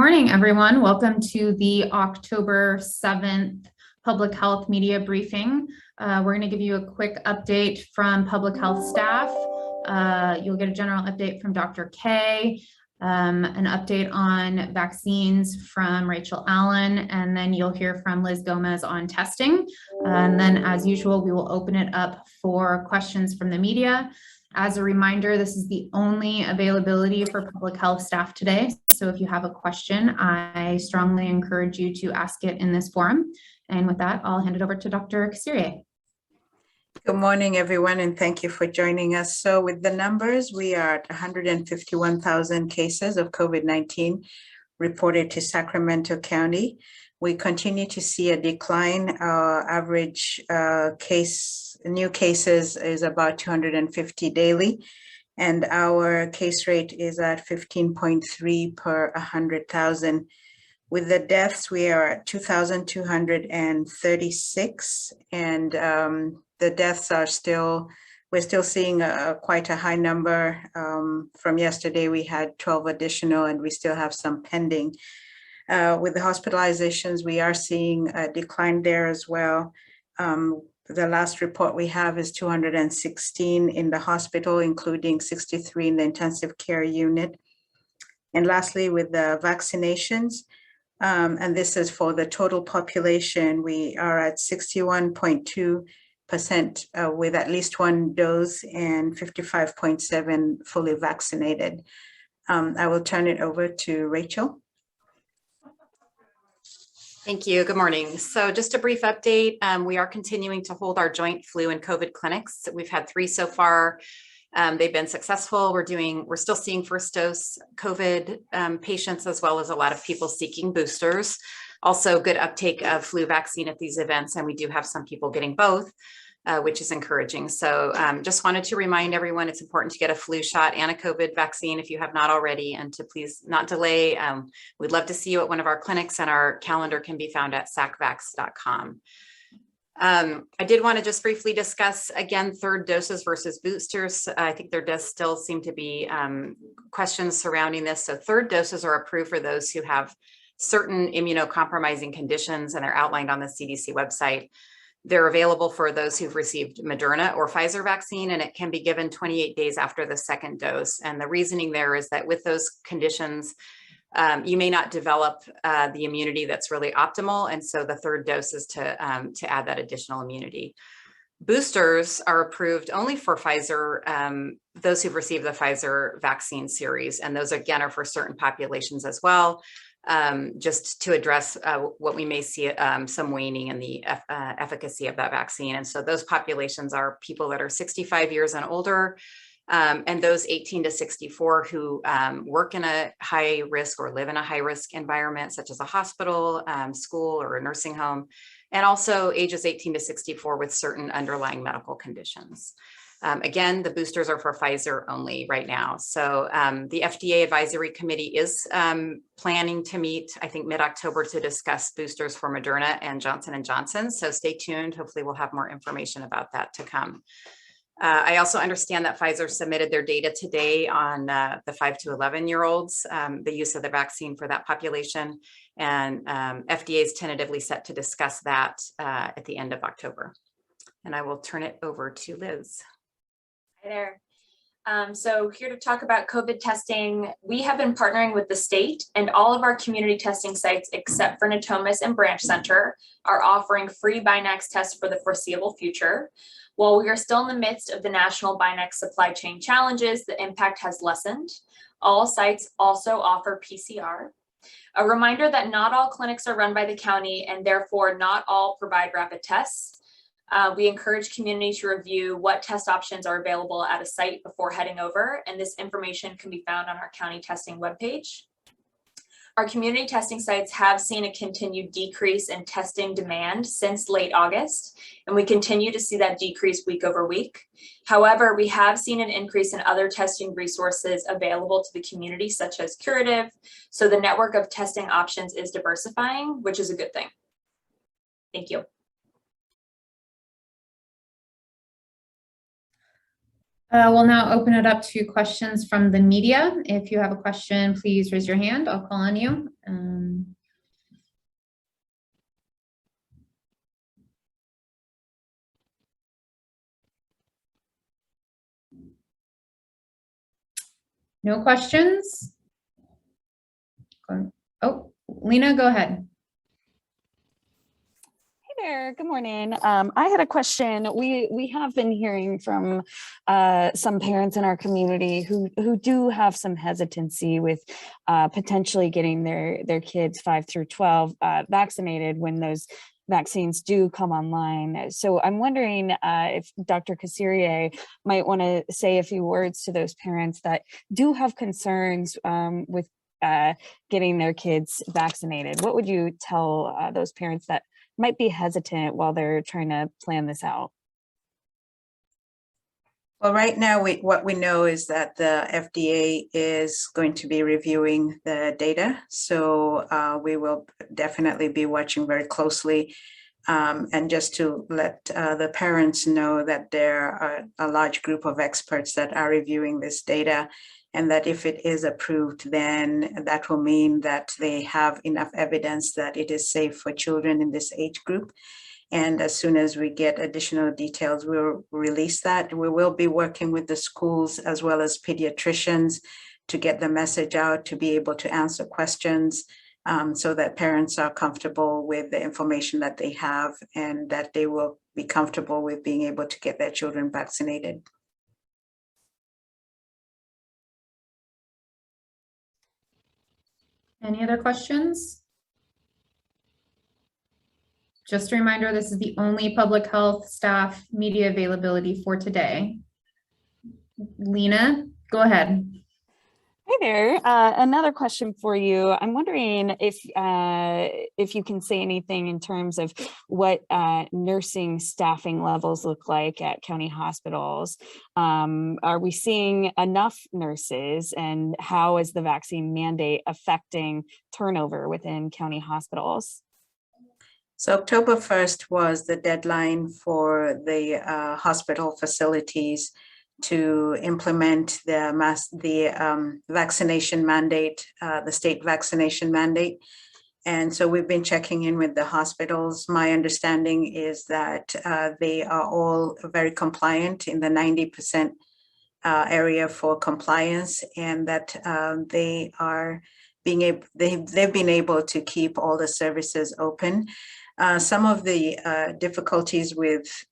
morning, everyone. Welcome to the October 7th Public Health Media Briefing. We're going to give you a quick update from public health staff. You'll get a general update from Dr. K, an update on vaccines from Rachel Allen, and then you'll hear from Liz Gomez on testing. And then, as usual, we will open it up for questions from the media. As a reminder, this is the only availability for public health staff today. So if you have a question, I strongly encourage you to ask it in this forum. And with that, I'll hand it over to Dr. Kasiriye. Good morning, everyone, and thank you for joining us. So with the numbers, we are at 151,000 cases of COVID-19 reported to Sacramento County. We continue to see a decline. Average new cases is about 250 daily, and our case rate is at 15.3 per 100,000. With the deaths, we are at 2,236, and the deaths are we're still seeing quite a high number. From yesterday, we had 12 additional, and we still have some pending. With the hospitalizations, we are seeing a decline there as well. The last report we have is 216 in the hospital, including 63 in the intensive care unit. And lastly, with the vaccinations, and this is for the total population, we are at 61.2% with at least one dose and 55.7% fully vaccinated. I will turn it over to Rachel. Thank you. Good morning. So just a brief update. We are continuing to hold our joint flu and COVID clinics. We've had 3 so far. They've been successful. We're still seeing first dose COVID patients, as well as a lot of people seeking boosters. Also good uptake of flu vaccine at these events, and we do have some people getting both, which is encouraging. So just wanted to remind everyone it's important to get a flu shot and a COVID vaccine if you have not already, and to please not delay. We'd love to see you at one of our clinics, and our calendar can be found at sacvax.com. I did want to just briefly discuss, again, third doses versus boosters. I think there does still seem to be questions surrounding this. So third doses are approved for those who have certain immunocompromising conditions, and they're outlined on the CDC website. They're available for those who've received Moderna or Pfizer vaccine, and it can be given 28 days after the second dose. And the reasoning there is that with those conditions, you may not develop the immunity that's really optimal. And so the third dose is to add that additional immunity. Boosters are approved only for Pfizer, those who've received the Pfizer vaccine series. And those, again, are for certain populations as well. Just to address what we may see some waning in the efficacy of that vaccine. And so those populations are people that are 65 years and older, and those 18 to 64 who work in a high risk or live in a high risk environment, such as a hospital, school, or a nursing home, and also ages 18 to 64 with certain underlying medical conditions. Again, the boosters are for Pfizer only right now. So the FDA Advisory Committee is planning to meet, I think, mid-October to discuss boosters for Moderna and Johnson & Johnson. So stay tuned. Hopefully we'll have more information about that to come. I also understand that Pfizer submitted their data today on the 5 to 11-year-olds, the use of the vaccine for that population. And FDA is tentatively set to discuss that at the end of October. And I will turn it over to Liz. Hi there. So here to talk about COVID testing. We have been partnering with the state, and all of our community testing sites, except for Natomas and Branch Center, are offering free Binax tests for the foreseeable future. While we are still in the midst of the national Binax supply chain challenges, the impact has lessened. All sites also offer PCR. A reminder that not all clinics are run by the county, and therefore not all provide rapid tests. We encourage community to review what test options are available at a site before heading over, and this information can be found on our county testing webpage. Our community testing sites have seen a continued decrease in testing demand since late August, and we continue to see that decrease week over week. However, we have seen an increase in other testing resources available to the community, such as curative. So the network of testing options is diversifying, which is a good thing. Thank you. We'll now open it up to questions from the media. If you have a question, please raise your hand. I'll call on you. No questions? Oh, Lena, go ahead. Hey there, good morning. I had a question. We have been hearing from some parents in our community who do have some hesitancy with potentially getting their kids 5 through 12 vaccinated when those vaccines do come online. So I'm wondering if Dr. Kassirier might want to say a few words to those parents that do have concerns with getting their kids vaccinated. What would you tell those parents that might be hesitant while they're trying to plan this out? Well, right now, what we know is that the FDA is going to be reviewing the data. So we will definitely be watching very closely. And just to let the parents know that there are a large group of experts that are reviewing this data, and that if it is approved, then that will mean that they have enough evidence that it is safe for children in this age group. And as soon as we get additional details, we'll release that. We will be working with the schools as well as pediatricians to get the message out, to be able to answer questions, so that parents are comfortable with the information that they have and that they will be comfortable with being able to get their children vaccinated. Any other questions? Just a reminder, this is the only public health staff media availability for today. Lena, go ahead. Hey there, another question for you. I'm wondering if you can say anything in terms of what nursing staffing levels look like at county hospitals. Are we seeing enough nurses, and how is the vaccine mandate affecting turnover within county hospitals? So October 1st was the deadline for the hospital facilities to implement the vaccination mandate, the state vaccination mandate. And so we've been checking in with the hospitals. My understanding is that they are all very compliant, in the 90% area for compliance, and that they are they've been able to keep all the services open. Some of the difficulties with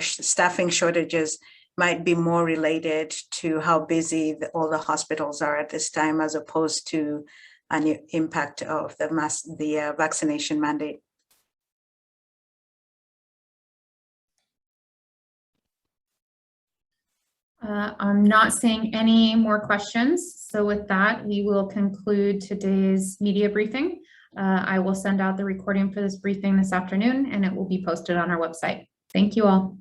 staffing shortages might be more related to how busy all the hospitals are at this time, as opposed to an impact of the vaccination mandate. I'm not seeing any more questions. So with that, we will conclude today's media briefing. I will send out the recording for this briefing this afternoon, and it will be posted on our website. Thank you all.